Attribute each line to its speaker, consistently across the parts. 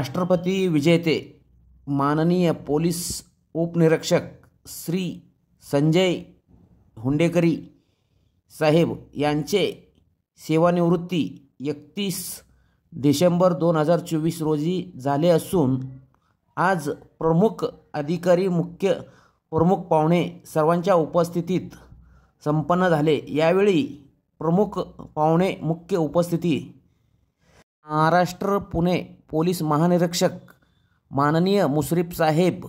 Speaker 1: राष्ट्रपती विजेते माननीय पोलीस उपनिरीक्षक श्री संजय हुंडेकरी साहेब यांचे सेवानिवृत्ती 31 डिसेंबर 2024 रोजी झाले असून आज प्रमुख अधिकारी मुख्य प्रमुख पाहुणे सर्वांच्या उपस्थितीत संपन्न झाले। यावेळी प्रमुख पाहुणे मुख्य उपस्थिती महाराष्ट्र पुणे पोलीस महानिरीक्षक माननीय मुश्रीफ साहेब,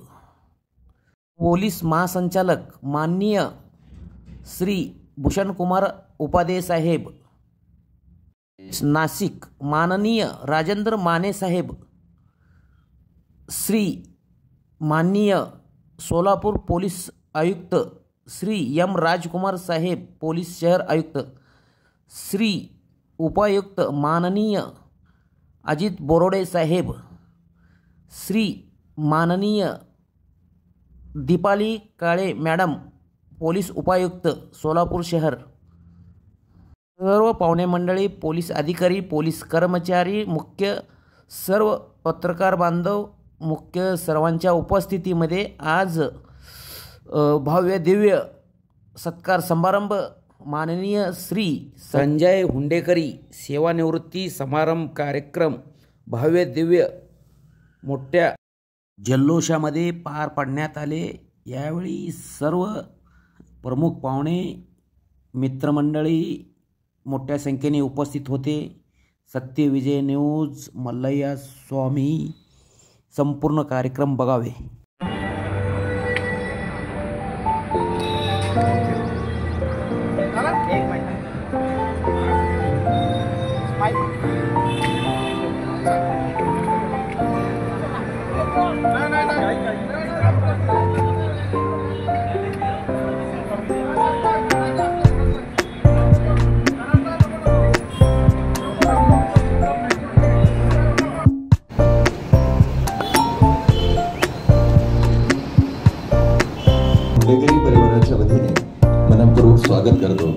Speaker 1: पोलीस महासंचालक माननीय श्री भूषण कुमार उपाध्ये साहेब, नाशिक माननीय राजेंद्र माने साहेब, श्री माननीय सोलापूर पोलीस आयुक्त श्री एम राजकुमार साहेब, पोलीस शहर आयुक्त, श्री उपायुक्त माननीय अजित बोरोडे साहेब, श्री माननीय दीपाली काळे मॅडम, पोलीस उपायुक्त सोलापूर शहर, सर्व पाहुणे मंडळी, पोलीस अधिकारी, पोलीस कर्मचारी, मुख्य सर्व पत्रकार बांधव, मुख्य सर्वांच्या उपस्थितीमध्ये आज भव्य दिव्य सत्कार समारंभ माननीय श्री संजय हुंडेकरी सेवानिवृत्ती समारंभ कार्यक्रम भव्य दिव्य मोठ्या जल्लोषामध्ये पार पाडण्यात आले। यावेळी सर्व प्रमुख पाहुणे मित्रमंडळी मोठ्या संख्येने उपस्थित होते। सत्य विजय न्यूज मल्लय्या स्वामी संपूर्ण कार्यक्रम बघावे।
Speaker 2: हुंडेकरी परिवाराच्या वतीने मनपूर्वक स्वागत करतो।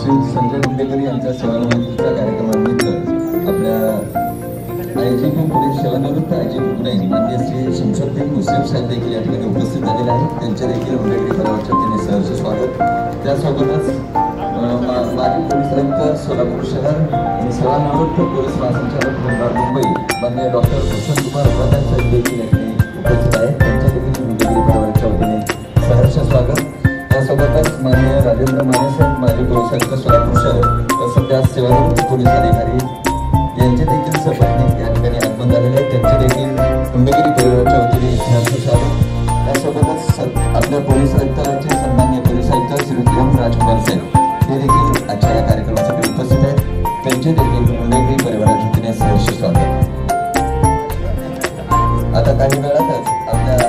Speaker 2: श्री संजय हुंडेकर यांच्या सेवानिवृत्तीच्या कार्यक्रमानिमित्त आपल्या IGP पोलीस सेवानिवृत्त IGP पुणे माननीय श्री शमशुद्दीन मुस्लिम साहेब देखील या ठिकाणी उपस्थित झालेले आहेत. त्यांचे देखील हुंडेगिरी परिवाराच्या वतीने सहर्ष स्वागत. त्यासोबतच माजी पोलीस आयुक्त सोलापूर शहर आणि सेवानिवृत्त पोलीस महासंचालक मुंबई माननीय डॉक्टर भूषण कुमार उपाध्याय साहेब देखील या ठिकाणी उपस्थित आहेत. त्यांच्या देखील हुंडेगिरी परिवाराच्या वतीने सहर्ष स्वागत. त्यासोबतच माननीय राजेंद्र माने साहेब माजी पोलीस आयुक्त सोलापूर शहर व सध्या सेवानिवृत्त पोलीस अधिकारी यांचे देखील सपत्नीक या ठिकाणी आगमन झालेले आहे. त्यांचे देखील हुंडेगिरी परिवाराच्या वतीने सहर्ष स्वागत. त्यासोबतच आपल्या पोलीस आयुक्तालयाचे सन्माननीय पोलीस आयुक्त श्री M राजकुमार साहेब हे देखील आजच्या या कार्यक्रमासाठी उपस्थित आहेत. त्यांचे देखील हुंडेगिरी परिवाराच्या वतीने सहर्ष स्वागत. आता काही वेळातच आपल्या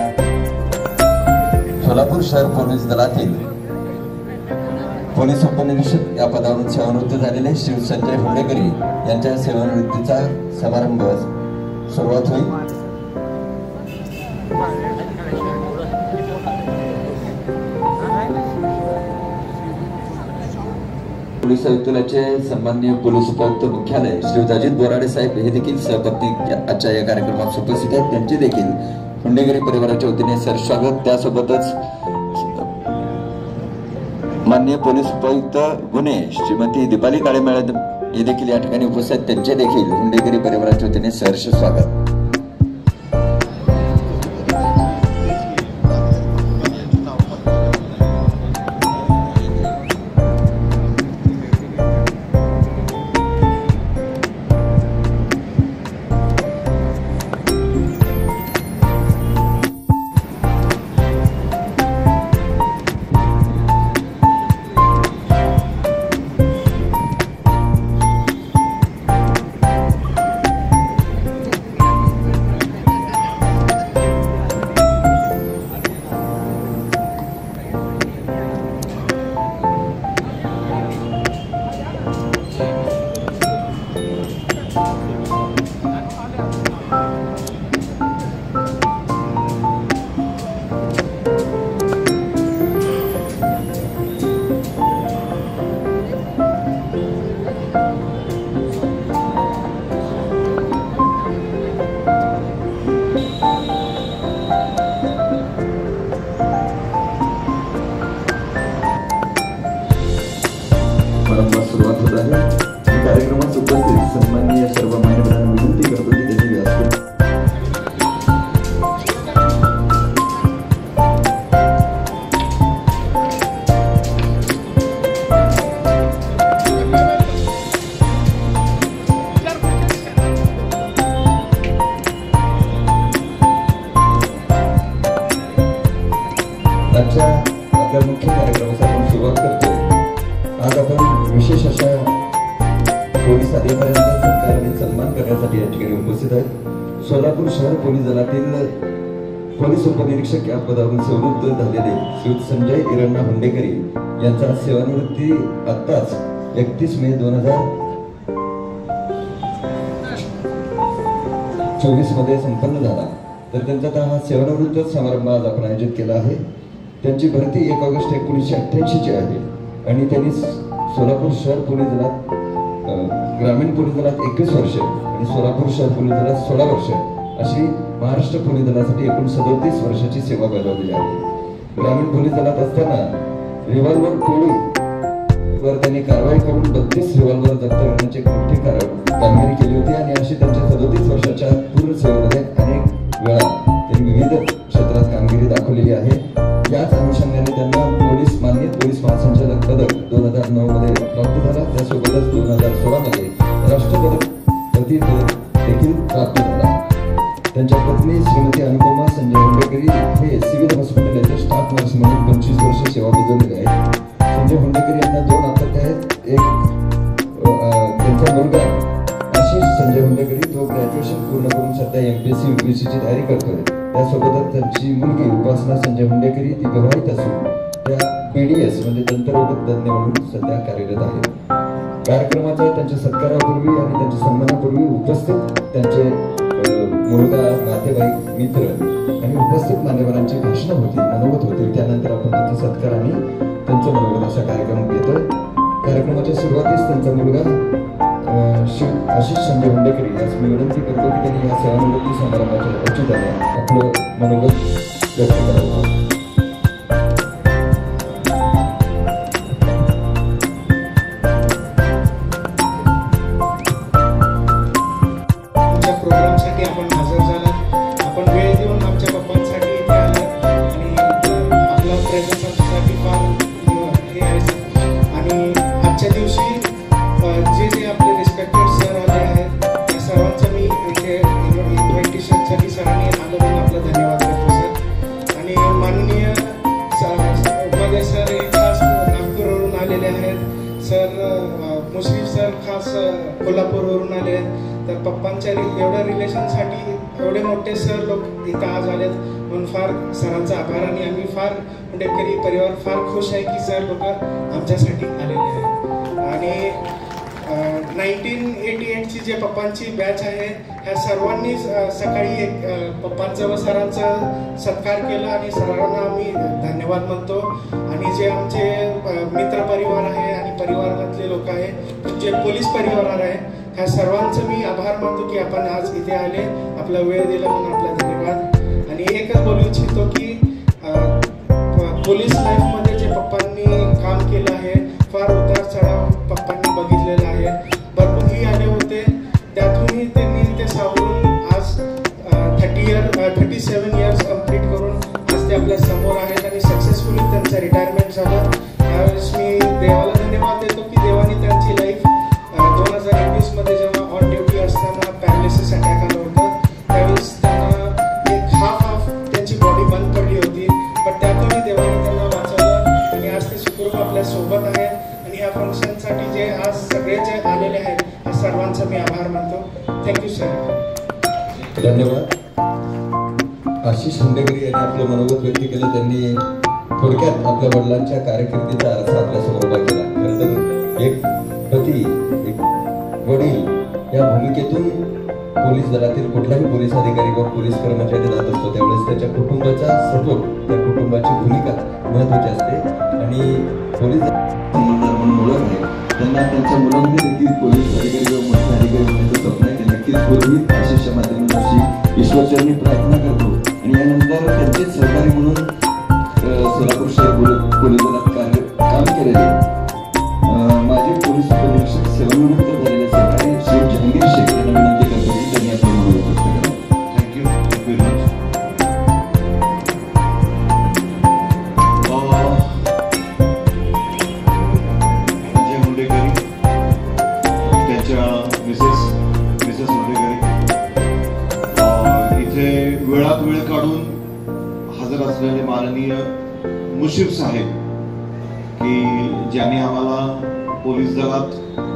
Speaker 2: सोलापूर शहर पोलीस दलातील पोलीस उपनिरीक्षक या पदावरून सेवानिवृत्त झालेले श्री संजय हुंडेकरी यांच्या सेवानिवृत्तीचा समारंभ सुरुवात होईल. पोलीस आयुक्तालयाचे सन्माननीय पोलीस उपायुक्त मुख्यालय श्री अजित बोराडे साहेब हे देखील सहपत्नी आजच्या या कार्यक्रमात उपस्थित आहेत. त्यांचे देखील हुंडेगिरी परिवाराच्या वतीने सहर्ष स्वागत. त्यासोबतच माननीय पोलीस उपायुक्त गुन्हे श्रीमती दीपाली काळे मॅडम हे देखील या ठिकाणी उपस्थित आहेत. त्यांचे देखील हुंडेगिरी परिवाराच्या वतीने सहर्ष स्वागत. सुरुवात होत आहे. कार्यक्रमात उपस्थित सन्माननीय सर्व मान्यवरांना विनंती करतो की त्यांनी व्यासपीठ आजच्या आपल्या मुख्य कार्यक्रमासाठी आपण सुरुवात करतो. आज आपण विशेष अशा पोलीस अधिकाऱ्यांचा सत्कार आणि सन्मान करण्यासाठी या ठिकाणी उपस्थित आहेत. सोलापूर शहर पोलीस दलातील पोलीस उपनिरीक्षक या पदावरून सेवानिवृत्त झालेले श्री संजय इरण्णा हुंडेकरी यांचा सेवानिवृत्ती आत्ताच 31 मे 2024 मध्ये संपन्न झाला. तर त्यांचा हा सेवानिवृत्त समारंभ आज आपण आयोजित केला आहे. त्यांची भरती 1 ऑगस्ट 1988 ची आहे आणि त्यांनी सोलापूर शहर पोलीस दलात ग्रामीण पोलीस दलात 21 वर्ष आणि सोलापूर शहर पोलीस दलात 16 वर्ष अशी महाराष्ट्र पोलीस दलासाठी एकूण 37 वर्षाची सेवा बजावली आहे. ग्रामीण पोलीस दलात असताना रिव्हॉल्वर टोळीवर त्यांनी कारवाई करून 32 रिव्हॉल्वर जप्त करण्याची मोठी कामगिरी केली होती आणि अशी त्यांच्या 37 वर्षाच्या पूर्ण सेवेमध्ये अनेक वेळा त्यांनी विविध क्षेत्रात कामगिरी दाखवलेली आहे. याच अनुषंगाने त्यांना माननीय पोलीस महासंचालक पदक 2009 मध्ये प्राप्त झाला. त्यासोबतच 2016 मध्ये राष्ट्रपदक देखील प्राप्त झाला. त्यांच्या पत्नी श्रीमती अनुपमा संजय हुंडेकरी हे सिव्हिल हॉस्पिटल येथे स्टाफ नर्स म्हणून 25 वर्ष सेवा बजावलेली आहे. संजय हुंडेकरी यांना 2 अपत्य आहेत. एक त्यांचा मुलगा आशिष संजय हुंडेकरी, तो ग्रॅज्युएशन पूर्ण करून सध्या MPSC UPSC ची तयारी करतोय. त्यासोबतच त्यांची मुलगी उपासना संजय हुंडेकरी ती विवाहित असून त्या PDS म्हणजे दंतरोधक तज्ञ म्हणून सध्या कार्यरत आहे. कार्यक्रमाच्या त्यांच्या सत्कारापूर्वी आणि त्यांच्या सन्मानापूर्वी उपस्थित त्यांचे मुलगा, नातेवाईक, मित्र आणि उपस्थित मान्यवरांची भाषणं होती, मनोगत होती. त्यानंतर आपण त्यांचा सत्कार आणि त्यांचं मनोगत असा कार्यक्रम घेतोय. कार्यक्रमाच्या त्यांचा मुलगा शिव आशिष संजय हुंडेकर यास मी विनंती करतो की त्यांनी या सेवानिवृत्ती समारंभाच्या औचित्याने आपलं मनोगत व्यक्त करावं.
Speaker 3: प्रोग्रामसाठी आपण हजर झालात, आपण वेळ देऊन आमच्या पप्पांसाठी इथे आलात आणि आपला प्रेझेन्स आमच्यासाठी फार हे आहे. आणि आजच्या दिवशी जे जे आपले रिस्पेक्टेड सर आले आहेत त्या सर्वांचं मी इथे इन्व्हिटेशनसाठी सरांनी आलं म्हणून आपला धन्यवाद करतो सर. आणि माननीय उपाध्याय सर हे खास नागपूरवरून आलेले आहेत, सर मुश्रीफ सर खास कोल्हापूरवरून आले आहेत. तर पप्पांच्या एवढ्या रिलेशनसाठी एवढे मोठे सर लोक इथं आज आलेत म्हणून फार सरांचा आभार. आणि आम्ही फार हुंडेकरी परिवार फार खुश आहे की सर लोक आमच्यासाठी आलेले आहेत. आणि 1988ची जे पप्पांची बॅच आहे ह्या सर्वांनी सकाळी एक पप्पांचं व सरांचं सत्कार केला आणि सरांना आम्ही धन्यवाद म्हणतो. आणि जे आमचे मित्रपरिवार आहे आणि परिवारातले लोक आहे, जे पोलीस परिवार आहे, ह्या सर्वांचं मी आभार मानतो की आपण आज इथे आले, आपला वेळ दिला म्हणून आपला धन्यवाद. आणि एकच बोलू इच्छितो की पोलीस लाईफमध्ये जे पप्पांनी काम केलं आहे, फार उतार चढाव पप्पांनी बघितलेला आहे. भरपूरही आले होते, त्यातूनही त्यांनी ते सावरून आज 37 इयर्स कंप्लीट करून आज ते आपल्या समोर आहेत आणि सक्सेसफुली त्यांचं रिटायरमेंट झालं. त्यावेळेस मी देवाला धन्यवाद देतो की देवाने त्यांची लाईफ 2021 मध्ये जेव्हा ऑन ड्युटी असताना पॅरालिसिस अटॅक आलं होतं, त्यावेळेस त्यांना एक हाफ त्यांची बॉडी बंद पडली होती, पण त्यातूनही देवाने त्यांना वाचवलं आणि आज ते सुखरूप आपल्या सोबत आहेत. आणि या फंक्शनसाठी जे आज सगळे जे आलेले आहेत या सर्वांचा मी आभार मानतो. Thank you sir.
Speaker 2: धन्यवाद. आशिष हुंडेकर यांनी आपलं मनोगत व्यक्त केलं. त्यांनी थोडक्यात आपल्या वडिलांच्या कारकिर्दीचा आरसा आपल्यासमोर उभा केला. खरं तर एक पती, एक वडील या भूमिकेतून पोलीस दलातील कुठलाही पोलीस अधिकारी किंवा पोलीस कर्मचारी जात असतो त्यावेळेस त्याच्या कुटुंबाचा सपोर्ट, त्या कुटुंबाची भूमिका महत्त्वाची असते. आणि पोलीस म्हणून ओळख आहे, त्यांना त्यांच्या मुलांमध्ये देखील पोलीस अधिकारी किंवा मोठे अधिकारी होण्याचं स्वप्न आहे. ते नक्कीच पूर्वी आशिषच्या माध्यमातून अशी ईश्वरचरणी प्रार्थना करतो. आणि यानंतर त्यांचेच सहकारी म्हणून सोलापूर शहर पोलीस दलात काम केलेले माजी पोलीस उपनिरीक्षक सेवानिवृत्त झालेले सहकारी श्री जहांगीर शेख यांना विनंती करतो की त्यांनी आपलं मनोगत व्यक्त करावं.
Speaker 4: Thank you very much. Sanjay Hundekari, त्यांच्या मिसेस हुंडेकरी इथे वेळात वेळ काढून हजर असलेले माननीय मुश्रीफ साहेब की ज्यांनी आम्हाला पोलीस दलात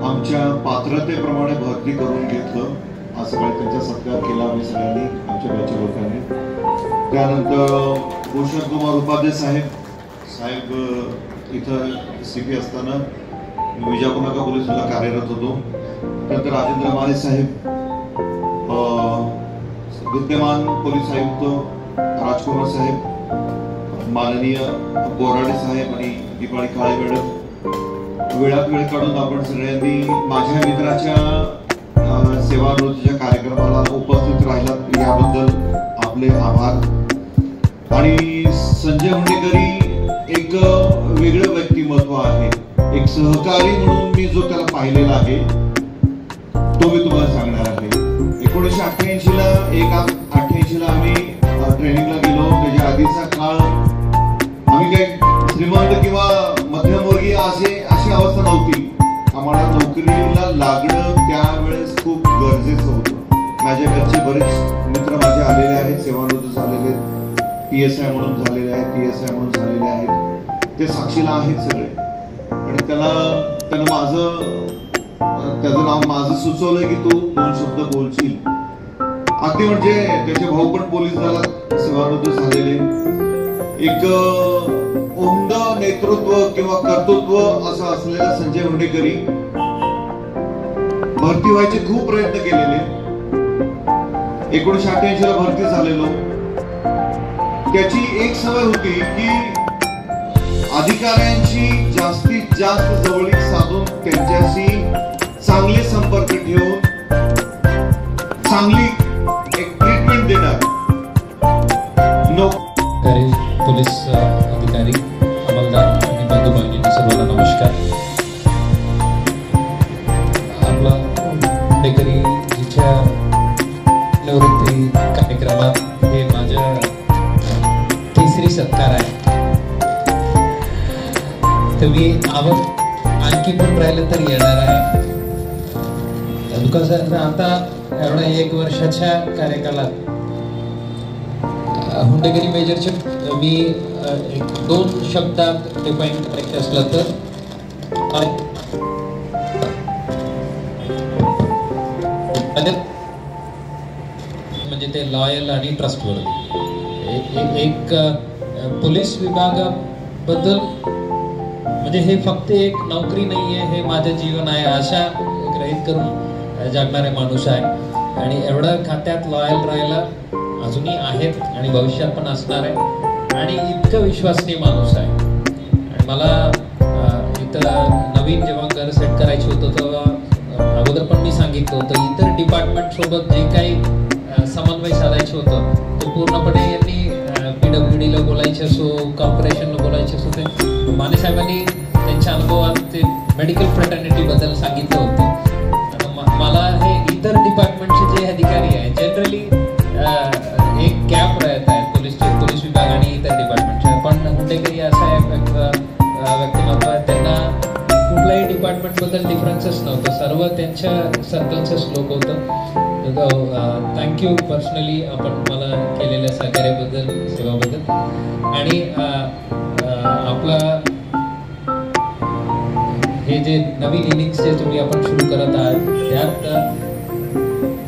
Speaker 4: आमच्या पात्रतेप्रमाणे भरती करून घेतलं. आज सगळे त्यांचा सत्कार केला आम्ही सगळ्यांनी, आमच्या बॅचच्या लोकांनी. त्यानंतर भूषण कुमार उपाध्याय साहेब इथं CP असताना विजापूर नाका पोलीसला कार्यरत होतो. त्यानंतर राजेंद्र माळे साहेब, विद्यमान पोलीस आयुक्त राजकुमार साहेब, माननीय बोराडे साहेब आणि दीपाळी काळे मॅडम, वेळात वेळ काढून आपण सगळ्यांनी माझ्या मित्राच्या सेवानिवृत्तीच्या कार्यक्रमाला उपस्थित राहिलात याबद्दल आपले आभार. आणि संजय हुंडेकरी एक वेगळं व्यक्तिमत्व आहे. एक सहकारी म्हणून मी जो त्याला पाहिलेला आहे तो मी तुम्हाला सांगणार आहे. 1988ला आम्ही ट्रेनिंगला गेलो. त्याच्या आधीचा काळ आम्ही काही श्रीमंत किंवा मध्यमवर्गीय अशी अवस्था नव्हती. आम्हाला नोकरीला लागणं त्यावेळेस खूप गरजेचं होतं. माझ्या घरचे बरेच मित्र माझे आलेले आहेत, सेवानिवृत्त झालेले, PSI म्हणून झालेले आहेत, PSI म्हणून झालेले आहेत, ते साक्षीला आहेत सगळे. आणि त्यानं त्याचं नाव माझं सुचवलंय की तू 2 शब्द बोलशील. अगदी म्हणजे त्याचे भाऊ पण पोलीस दलात सेवानिवृत्त झालेले. एक उमद नेतृत्व किंवा कर्तृत्व असं असलेला संजय हुंडेकरी भरती व्हायचे खूप प्रयत्न केलेले. 1988ला भरती झालेलो. त्याची एक सवय होती की अधिकाऱ्यांची जास्तीत जास्त जवळीक साधून त्यांच्याशी चांगले संपर्क ठेवून चांगली एक ट्रीटमेंट देणार
Speaker 5: पोलीस अधिकारी, अंमलदार आणि बंधू भगिनी सर्वांना नमस्कार. आपला हुंडेकरी जिच्या निवृत्ती कार्यक्रमात हे माझ्या तिसरी सत्कार आहे. तर मी आणखी पण राहिलं तर येणार आहे. कसं आता एवढ्या 1 वर्षाच्या कार्यकालात हुंडेकरी मेजरचे मी 2 शब्दात डिफाईन करायचे असलं तर म्हणजे ते लॉयल आणि ट्रस्टवर्दी. एक पोलीस विभागाबद्दल म्हणजे हे फक्त एक नोकरी नाही आहे, हे माझं जीवन आहे अशा गृहीत करून जगणारे माणूस आहे. आणि एवढं खात्यात लॉयल राहायला अजूनही आहेत आणि भविष्यात पण असणार आहे. आणि इतकं विश्वासनीय माणूस आहे. आणि मला इथं नवीन जेव्हा घर सेट करायचं होतं तेव्हा अगोदर पण मी सांगितलं होतं इतर डिपार्टमेंट सोबत जे काही समन्वय साधायचं होतं ते पूर्णपणे यांनी PWDला बोलायचे असो, कॉर्पोरेशनला बोलायचे असो, ते माने साहेबांनी त्यांच्या अनुभवात ते मेडिकल फ्रेटर्निटीबद्दल सांगितलं होतं. मला हे इतर डिपार्टमेंटचे जे अधिकारी आहेत जनरली एक गॅप राहत आहेत पोलीस विभाग आणि इतर डिपार्टमेंटचे. पण हुंडेकरी असा एक व्यक्तिमत्व आहे, त्यांना कुठल्याही डिपार्टमेंटबद्दल डिफरन्सेस नव्हतं, सर्व त्यांच्या सर्कलचंच लोक होतं. थँक्यू पर्सनली आपण मला केलेल्या सहकार्याबद्दल, सेवाबद्दल. आणि आपला हे जे नवीन इनिंग्स जे तुम्ही आपण सुरू करत आहात त्यात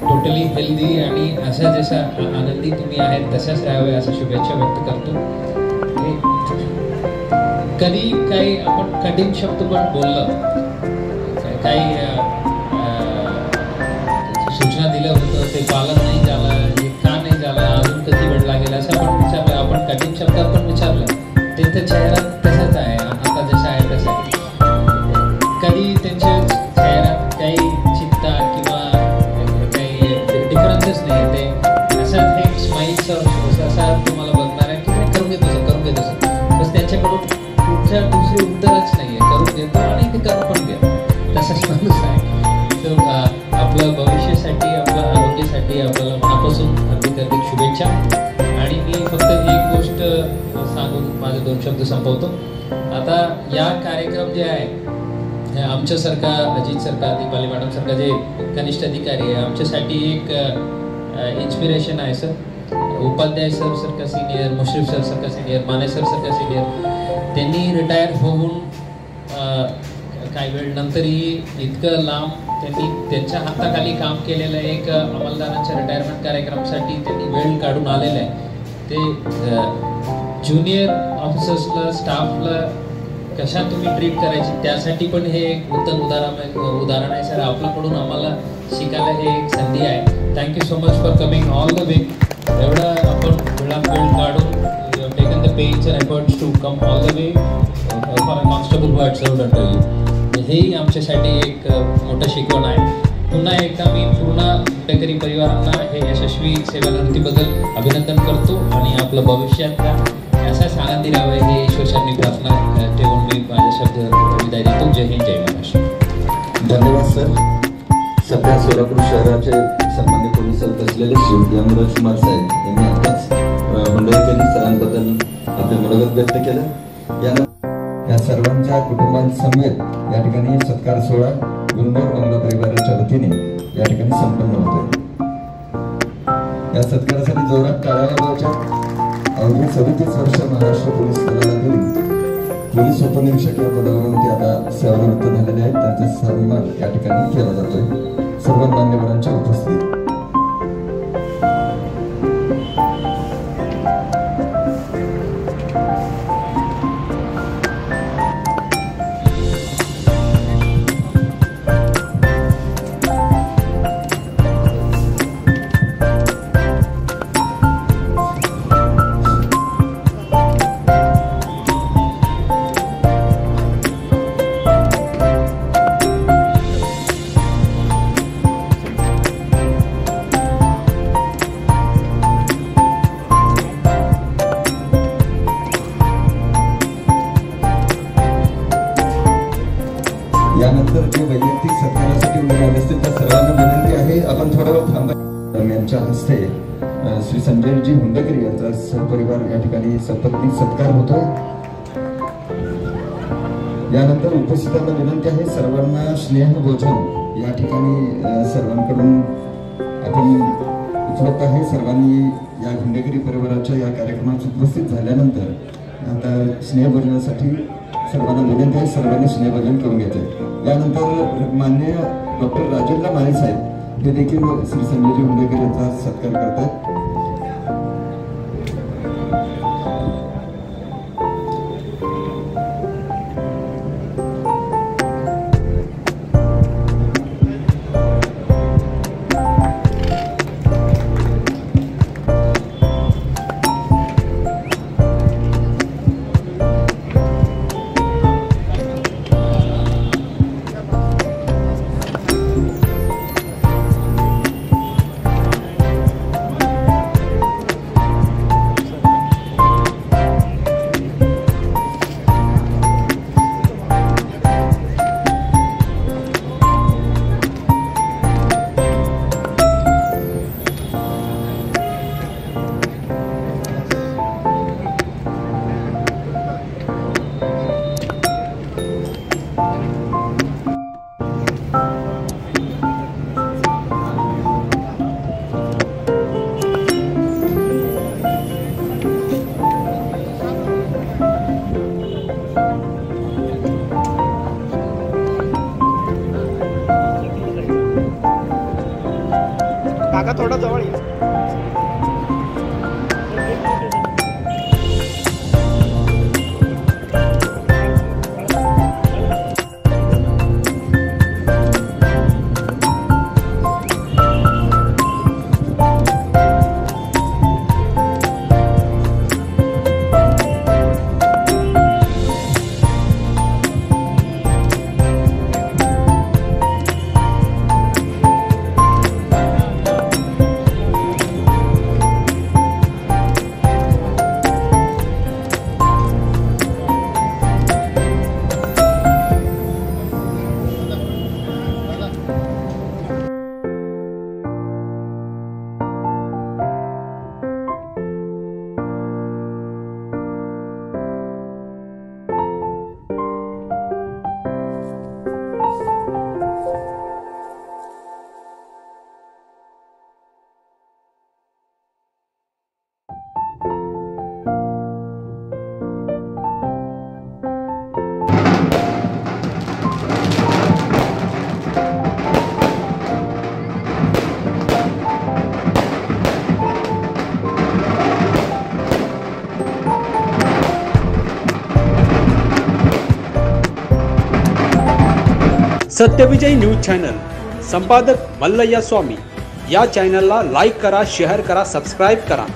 Speaker 5: टोटली हेल्दी आणि अशा जशा आनंदी तुम्ही आहेत तशाच राहावे अशा शुभेच्छा व्यक्त करतो. कधी काही आपण कठीण शब्द पण बोललं, काही सूचना दिलं होतं ते पालन नाही झालं, हे का नाही झालं, अजून कधी वेळ लागेल असं आपण विचारलं. आपण कठीण शब्दात पण विचारलं, ते तर चेहरा तसाच आहे, आता जसा आहे तसा. कधी त्यांच्या चेहऱ्यात काही चिंता किंवा काही डिफरन्सेस नाही, ते असं एक स्माईलचं असा तुम्हाला बघणार आहे की करून घेतो तसं बस. त्यांच्याकडून कुठच्या दुसरी उत्तरच नाही आहे, करून घेतो आणि ते करून पण घेतो, तसाच माणूस आहे. तर आपलं भविष्यासाठी, आपल्या आरोग्यासाठी आपल्याला मनापासून हार्दिक शुभेच्छा. आणि मी फक्त एक गोष्ट सांगून माझे 2 शब्द संपवतो. आता या कार्यक्रम जे आहे आमच्यासारखा अजित सारखा, दीपाली मॅडम सारखा जे कनिष्ठ अधिकारी आहे आमच्यासाठी एक इन्स्पिरेशन आहे सर. उपाध्याय सर सारखा सिनियर, मुश्रीफ सर सारखा सिनियर, माने सर सारखा सिनियर, त्यांनी रिटायर होऊन काही वेळ नंतरही इतकं लांब त्यांनी त्यांच्या हाताखाली काम केलेलं एक अंमलदारांच्या रिटायरमेंट कार्यक्रमासाठी त्यांनी वेळ काढून आलेलं आहे. ते ज्युनियर ऑफिसर्सला, स्टाफला कशा तुम्ही ट्रीट करायची त्यासाठी पण हे एक उत्तम उदाहरण आहे सर. आपल्याकडून आम्हाला शिकायला हे एक संधी आहे. Thank you so much for coming all the way. एवढं आपण वेळ काढून taken the page and efforts to come all the way for a constable who had served under you. हेही आमच्यासाठी एक मोठं शिकवण आहे. पुन्हा एकदा मी पूर्ण हुंडेकरी परिवारांना हे यशस्वी सेवानिवृत्तीबद्दल अभिनंदन करतो आणि आपलं भविष्यातला असाच आनंदी राहावे हे ईश्वरचरणी प्रार्थना ठेवून मी माझे शब्द विदाय देतो. जय हिंद, जय महाराष्ट्र.
Speaker 2: धन्यवाद सर. सध्या सोलापूर शहराचे सन्मान्य पोलीस आयुक्त असलेले श्री यमराज कुमार साहेब यांनी आताच हुंडेकरी सरांबद्दल आपले मनोगत व्यक्त केलं. या सर्वांच्या कुटुंबांसमवेत या ठिकाणी सत्कार सोहळा गुलमोहर मंगल परिवाराच्या वतीने या ठिकाणी संपन्न होतोय. या सत्कारासाठी जोरात टाळ्या वाजवायच्या. अवघी 37 वर्ष महाराष्ट्र पोलीस दलाला दिली. पोलीस उपनिरीक्षक या पदावरून ते आता सेवानिवृत्त झालेले आहेत. त्यांचा सन्मान या ठिकाणी केला जातोय. सर्व मान्यवरांच्या उपस्थितीत यानंतर जे वैयक्तिक सत्कारासाठी उभे असतील त्या सर्वांना विनंती आहे आपण थोडा वेळ थांबा. यांच्या हस्ते श्री संजयजी हुंडेकरी यांचा सहपरिवार या ठिकाणी सपत्नीक सत्कार होतो. यानंतर उपस्थितांना विनंती आहे सर्वांना स्नेहभोजन या ठिकाणी सर्वांकडून आपण उपलब्ध आहे. सर्वांनी या हुंडेकरी परिवाराच्या या कार्यक्रमात उपस्थित झाल्यानंतर आता स्नेहभोजनासाठी सर्वांना विनंती आहे. सर्वांनी स्नेहभोजन करून घ्यायचे. यानंतर माननीय डॉक्टर राजेंद्र माने साहेब हे देखील श्री संजयजी हुंडेकर यांचा सत्कार करतात.
Speaker 3: काका थोडा जवळ ये.
Speaker 6: सत्यविजय न्यूज चॅनल संपादक मल्लय्या स्वामी या चॅनलला लाईक करा, शेअर करा, सबस्क्राईब करा.